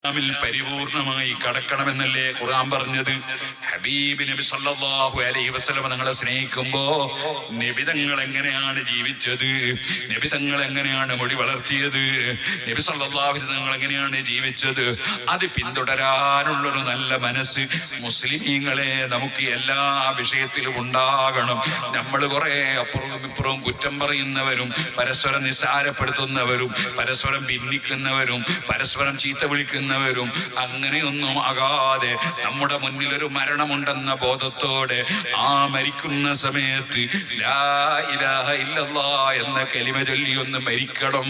പരിപൂർണമായി കടക്കണമെന്നല്ലേ ഖുർആൻ പറഞ്ഞത്? ഹബീബ് നബി സല്ലല്ലാഹു അലൈഹി വസല്ലം നിങ്ങളെ സ്നേഹിക്കുമ്പോ നബി തങ്ങൾ എങ്ങനെയാണ് ജീവിച്ചത്, നബി തങ്ങൾ എങ്ങനെയാണ് മുടി വളർത്തിയത്, നബി സല്ലല്ലാഹു അലൈഹി വസല്ലം എങ്ങനെയാണ് ജീവിച്ചത്, അത് പിന്തുടരാനുള്ളൊരു നല്ല മനസ്സ് മുസ്ലിമീങ്ങളെ നമുക്ക് എല്ലാ വിഷയത്തിലും ഉണ്ടാകണം. നമ്മൾ കുറെ അപ്പുറവും ഇപ്പുറവും കുറ്റം പറയുന്നവരും പരസ്പരം നിസ്സാരപ്പെടുത്തുന്നവരും പരസ്പരം ഭിന്നിക്കുന്നവരും പരസ്പരം ചീത്ത വിളിക്കുന്നവരും അങ്ങനെയൊന്നും ആകാതെ നമ്മുടെ മുന്നിൽ ഒരു മരണമുണ്ടെന്ന ബോധത്തോടെ ആ മരിക്കുന്ന സമയത്ത് ലാ ഇലാഹ ഇല്ലല്ലാഹ് എന്ന കലിമ ചൊല്ലി ഒന്ന് മരിക്കണം.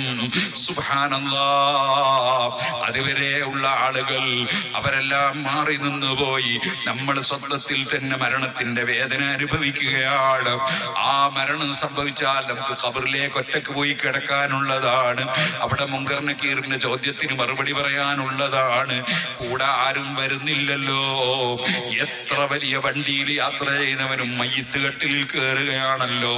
സുബ്ഹാനല്ലാഹ്. അതുവരെ ഉള്ള ആളുകൾ അവരെല്ലാം മാറി നിന്നുപോയി. നമ്മൾ സ്വന്തത്തിൽ തന്നെ മരണത്തിന്റെ വേദന അനുഭവിക്കുകയാണ്. ആ മരണം സംഭവിച്ചാൽ നമുക്ക് ഖബറിലേക്ക് ഒറ്റക്ക് പോയി കിടക്കാനുള്ളതാണ്. അവിടെ മുൻകർ നക്കീറിന്റെ ചോദ്യത്തിന് മറുപടി പറയാനുള്ളതാണ്. കൂടെ ആരും വരുന്നില്ലല്ലോ. എത്ര വലിയ വണ്ടിയിൽ യാത്ര ചെയ്യുന്നവനും മയ്യിത്ത് കട്ടിൽ കയറുകയാണല്ലോ.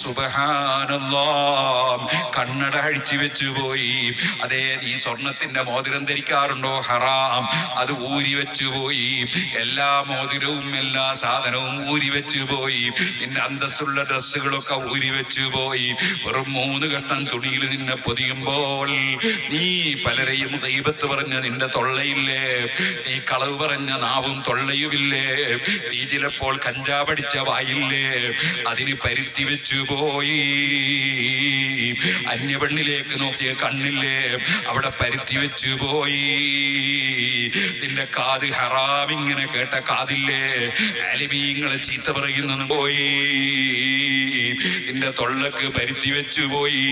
സുബ്ഹാനല്ലാഹ്. കണ്ണട അഴിച്ചു വെച്ചു പോയി. അതേ, നീ സ്വർണത്തിന്റെ മോതിരം ധരിക്കാറുണ്ടോ? ഹറാം. അത് ഊരി വെച്ചു പോയി. എല്ലാ മോതിരവും എല്ലാ സാധനവും ഊരി വെച്ചു പോയി. നിന്റെ അന്തസ്സുള്ള ഡ്രസ്സുകളൊക്കെ ഊരി വെച്ചു പോയി. വെറും 3 കഷ്ണം തുണിയിൽ നിന്നെ പൊതിയുമ്പോൾ നീ പലരെയും ഗീബത്ത് പറഞ്ഞ നിന്റെ തൊള്ളയില്ലേ, നീ കളവ് പറഞ്ഞ നാവും തൊള്ളയുമില്ലേ, നീ ചിലപ്പോൾ കഞ്ചാവടിച്ച വായില്ലേ, അതിന് പരുത്തി വെച്ചു പോയി. അന്യപെണ്ണിലേക്ക് നോക്കിയ കണ്ണില്ലേ, അവിടെ പരുത്തി വെച്ചു പോയി. നിന്റെ കാത് ഹറാമിങ്ങനെ കേട്ട കാതില്ലേ, അലിമീങ്ങളെ ചീത്ത പറയുന്നു പോയി. നിന്റെ തൊള്ളക്ക് പരുത്തി വെച്ചു പോയി.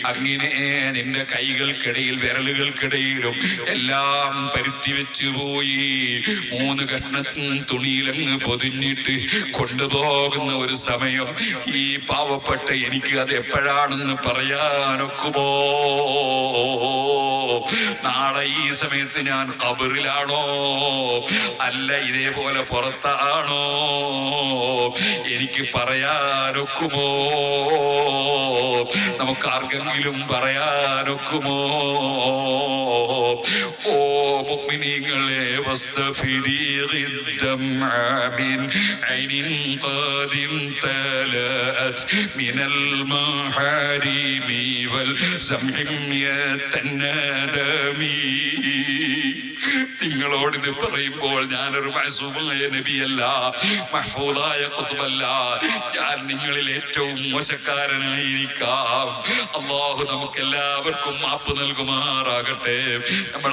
അങ്ങനെ നിന്റെ കൈകൾക്കിടയിൽ വിരലുകൾക്കിടയിലും എല്ലാം പരുത്തി വെച്ചു പോയി. 3 കഷ്ണത്തും തുണിയിലങ്ങ് പൊതിഞ്ഞിട്ട് കൊണ്ടുപോകുന്ന ഒരു സമയം ഈ പാവപ്പെട്ട എനിക്ക് അത് എപ്പോഴാണെന്ന് പറയാനൊക്കുമോ? നാളെ ഈ സമയത്ത് ഞാൻ ഖബറിലാണോ അല്ല ഇതേപോലെ പുറത്താണോ എനിക്ക് പറയാനൊക്കുമോ? നമുക്ക് ആർക്കെങ്കിലും പറയാനൊക്കുമോ? ഓ മുഅ്മിനീങ്ങളെ, വസ്തഫിരി الدمع من عين قد امتلأت من المحارم والزمهم يتنادمي. നിങ്ങളോട് ഇത് പറയുമ്പോൾ ഞാനൊരു മഅസൂമായ നബിയല്ല, മഹ്ഫൂദായ ഖുത്ബല്ല. ഞാൻ നിങ്ങളിൽ ഏറ്റവും മോശക്കാരനായിരിക്കാം. അല്ലാഹു നമുക്കെല്ലാവർക്കും മാപ്പ് നൽകുമാറാകട്ടെ. നമ്മൾ